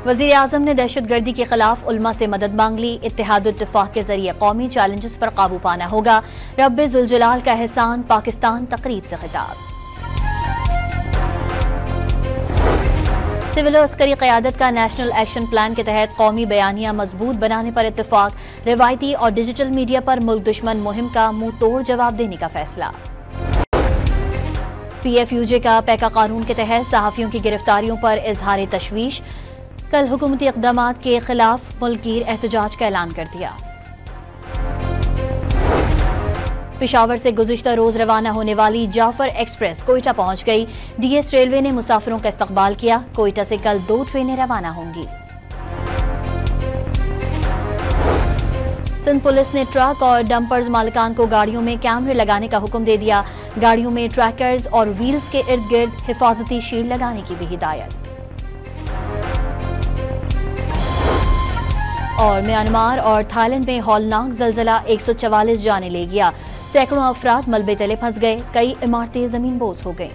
वज़ीर आज़म ने दहशतगर्दी के खिलाफ उलमा से मदद मांग ली। इत्तेहाद-उत-तफ़ाक़ के जरिए कौमी चैलेंजेस पर काबू पाना होगा। रब्बे-जुल-जलाल का एहसान, पाकिस्तान तकरीब से खिताब। सिविल और अस्करी क़यादत का नेशनल एक्शन प्लान के तहत कौमी बयानिया मजबूत बनाने पर इत्तेफाक। रिवायती और डिजिटल मीडिया पर मुल्क दुश्मन मुहिम का मुंह तोड़ जवाब देने का फैसला। PFUJ का पैका कानून के तहत सहाफ़ियों की गिरफ्तारियों पर इजहार तशवीश। कल हुकूमती इक़दामात के खिलाफ मुल्कगीर एहतजाज का ऐलान कर दिया। पेशावर से गुज़िश्ता रोज रवाना होने वाली जाफर एक्सप्रेस कोयटा पहुंच गई। DS रेलवे ने मुसाफिरों का इस्तकबाल किया। कोयटा से कल 2 ट्रेनें रवाना होंगी। सिंध पुलिस ने ट्रक और डंपर्स मालिकान को गाड़ियों में कैमरे लगाने का हुक्म दे दिया। गाड़ियों में ट्रैकर्स और व्हील्स के इर्द गिर्द हिफाजती शील्ड लगाने की भी हिदायत। और म्यांमार और थाईलैंड में हौलनाक ज़लज़ला 144 जाने ले गया। सैकड़ों अफराद मलबे तले फंस गए। कई इमारतें ज़मीन बोस हो गईं।